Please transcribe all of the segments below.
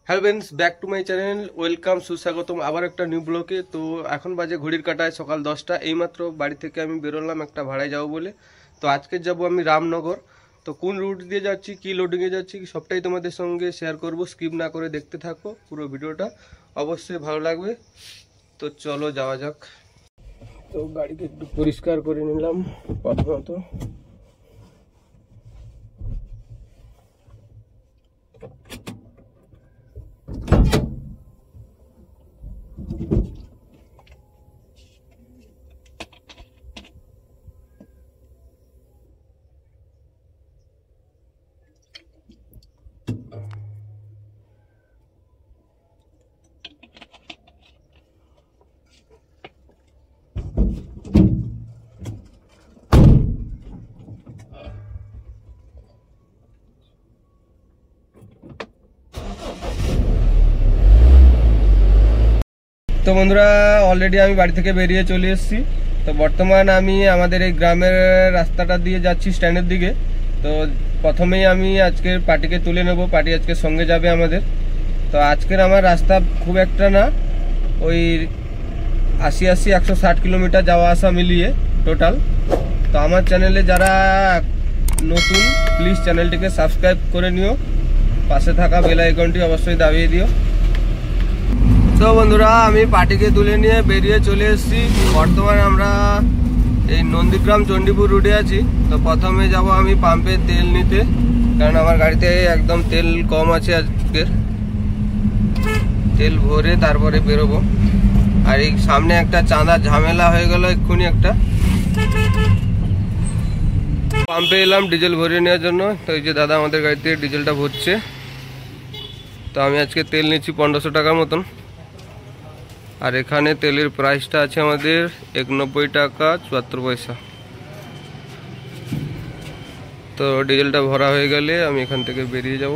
Hello friends, back to my channel. Welcome, সুস্বাগতম আবার একটা নিউ ব্লগে। তো এখন বাজে ঘড়ির কাঁটায় সকাল 10টা। এইমাত্র বাড়ি থেকে আমি বেরোলাম একটা ভাড়ায় যাবো বলে। তো আজকে যাব আমি রামনগর। তো কোন রুট দিয়ে যাচ্ছি, কি লোডিংয়ে যাচ্ছি, সবটাই তোমাদের সঙ্গে শেয়ার করব। স্কিপ না করে দেখতে থাকো পুরো ভিডিওটা, অবশ্যই ভালো লাগবে। তো চলো যাওয়া যাক। তো গাড়িকে একটু পরিষ্কার করে নিলাম প্রথমত। তো বন্ধুরা, অলরেডি আমি বাড়ি থেকে বেরিয়ে চলে এসেছি। তো বর্তমান আমি আমাদের এই গ্রামের রাস্তাটা দিয়ে যাচ্ছি স্ট্যান্ডের দিকে। তো প্রথমেই আমি আজকের পার্টিকে তুলে নেব, পার্টি আজকে সঙ্গে যাবে আমাদের। তো আজকের আমার রাস্তা খুব একটা না, ওই 80-160 কিলোমিটার যাওয়া আসা মিলিয়ে টোটাল। তো আমার চ্যানেলে যারা নতুন, প্লিজ চ্যানেলটিকে সাবস্ক্রাইব করে নিও, পাশে থাকা বেল আইকনটি অবশ্যই দাবিয়ে দিও। তো বন্ধুরা, আমি পার্টিকে তুলে নিয়ে বেরিয়ে চলে এসেছি। বর্তমানে আমরা এই নন্দীগ্রাম চণ্ডীপুর রুটে আছি। তো প্রথমে যাব আমি পাম্পে তেল নিতে, কারণ আমার গাড়িতে একদম তেল কম আছে আজকের। তেল ভরে তারপরে বেরোবো। আর এই সামনে একটা চাঁদার ঝামেলা হয়ে গেল এক্ষুনি একটা। পাম্পে এলাম ডিজেল ভরে নেওয়ার জন্য। তো এই যে দাদা আমাদের গাড়িতে ডিজেলটা ভরছে। তো আমি আজকে তেল নিচ্ছি 1500 টাকার মতন। আর এখানে তেলের প্রাইসটা আছে আমাদের 91 টাকা 74 পয়সা। তো ডিজেলটা ভরা হয়ে গেলে আমি এখান থেকে বেরিয়ে যাব।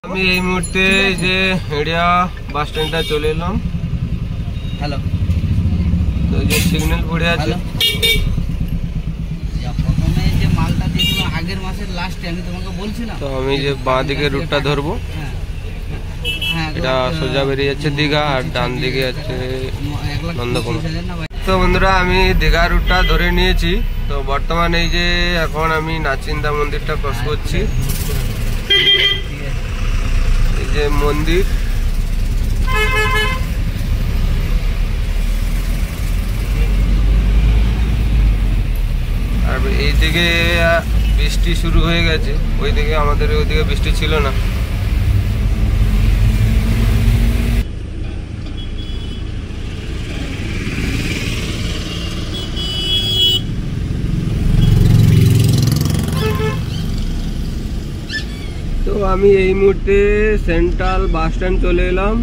আমি এই মুহূর্তে যে হেড়িয়া বাস স্ট্যান্ডটা চলে এলাম। হ্যালো, তো এই যে সিগন্যাল পড়ে আছে। প্রথমে যে মালটা দিয়েছিলাম আগের মাসের লাস্টে, আমি তোমাকে বলছিলাম। তো আমি যে বাঁ দিকে রুটটা ধরবো, এটা সোজা বেরিয়ে যাচ্ছে দীঘা, আর ডান দিকে আছে নন্দকুমার। তো বন্ধুরা, আমি দীঘা রুটটা ধরে নিয়েছি। তো বর্তমানে এই যে এখন আমি নাচিন্দা মন্দিরটা ক্রস করছি। এই যে মন্দির, আর এই দিকে বৃষ্টি শুরু হয়ে গেছে। ওইদিকে আমাদের ওইদিকে বৃষ্টি ছিল না। তো আমি এই মুহূর্তে সেন্ট্রাল বাস স্ট্যান্ড চলে এলাম।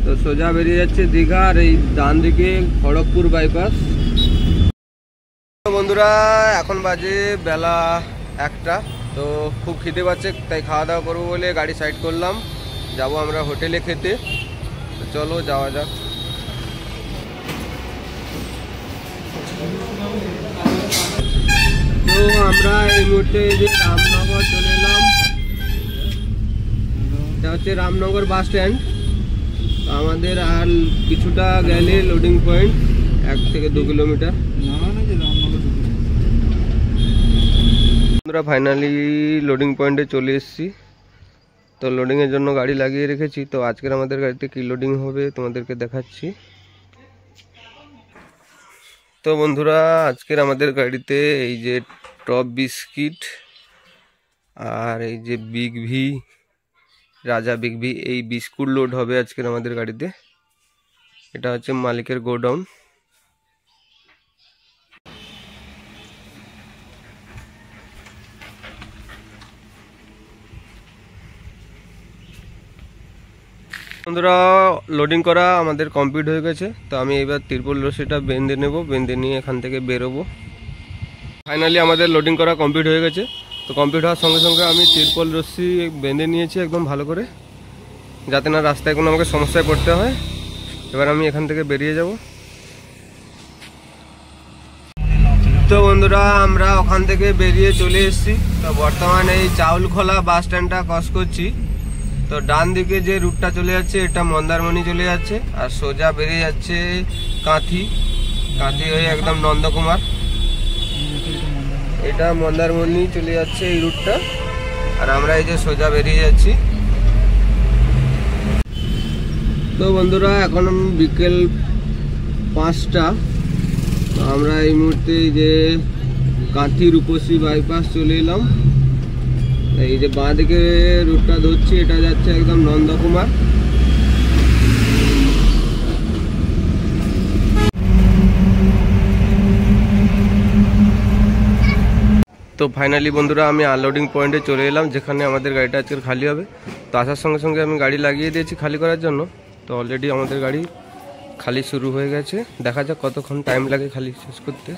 তো সোজা বেরিয়ে যাচ্ছে দীঘা, আর এই ডান দিকে খড়গপুর বাইপাস। বন্ধুরা, এখন বাজে বেলা 1টা। তো খুব খিদে পাচ্ছে, তাই খাওয়া দাওয়া করবো বলে গাড়ি সাইড করলাম। যাব আমরা হোটেলে খেতে। তো চলো যাওয়া যাক। তো আমরা এই মুহূর্তে যে রামনগর চলে এলাম। এটা হচ্ছে রামনগর বাস স্ট্যান্ড। তো আমাদের আর কিছুটা গেলে লোডিং পয়েন্ট, 1 থেকে 2 কিলোমিটার। আমরা ফাইনালি লোডিং পয়েন্টে চলে এসেছি। তো লোডিংয়ের জন্য গাড়ি লাগিয়ে রেখেছি। তো আজকের আমাদের গাড়িতে কি লোডিং হবে তোমাদেরকে দেখাচ্ছি। তো বন্ধুরা, আজকের আমাদের গাড়িতে এই যে টপ বিস্কিট আর এই যে বিগ ভি, রাজা বিগ ভি, এই বিস্কুট লোড হবে আজকের আমাদের গাড়িতে। এটা হচ্ছে মালিকের গোডাউন। বন্ধুরা, লোডিং করা আমাদের কমপ্লিট হয়ে গেছে। তো আমি এবার তিরপল রশিটা বেঁধে নেব, বেঁধে নিয়ে এখান থেকে বেরোবো। ফাইনালি আমাদের লোডিং করা কমপ্লিট হয়ে গেছে। তো কমপ্লিট হওয়ার সঙ্গে সঙ্গে আমি তিরপল রশি বেঁধে নিয়েছি একদম ভালো করে, যাতে না রাস্তায় কোনো আমাকে সমস্যায় পড়তে হয়। এবার আমি এখান থেকে বেরিয়ে যাব। তো বন্ধুরা, আমরা ওখান থেকে বেরিয়ে চলে এসেছি। তো বর্তমানে এই চাউলখোলা বাস স্ট্যান্ডটা ক্রস করছি। তো ডান দিকে যে রুটটা চলে যাচ্ছে এটা মন্দারমণি চলে যাচ্ছে, আর সোজা বেরিয়ে যাচ্ছে কাঁথি হয়ে একদম নন্দকুমার। এটা মন্দারমণি চলে যাচ্ছে এই রুটটা, আর আমরা এই যে সোজা বেরিয়ে যাচ্ছি। তো বন্ধুরা এখন বিকেল 5টা, তো আমরা এই মুহূর্তে এই যে কাঁথি রূপসী বাইপাস চলে এলাম। এই যে বাঁ দিকে রুটটা ধরছি, এটা যাচ্ছে একদম নন্দকুমার। তো ফাইনালি বন্ধুরা আমি আনলোডিং পয়েন্টে চলে এলাম, যেখানে আমাদের গাড়িটা আজকে খালি হবে। তো আসার সঙ্গে সঙ্গে আমি গাড়ি লাগিয়ে দিয়েছি খালি করার জন্য। তো অলরেডি আমাদের গাড়ি খালি শুরু হয়ে গেছে, দেখা যাক কতক্ষণ টাইম লাগে খালি শেষ করতে।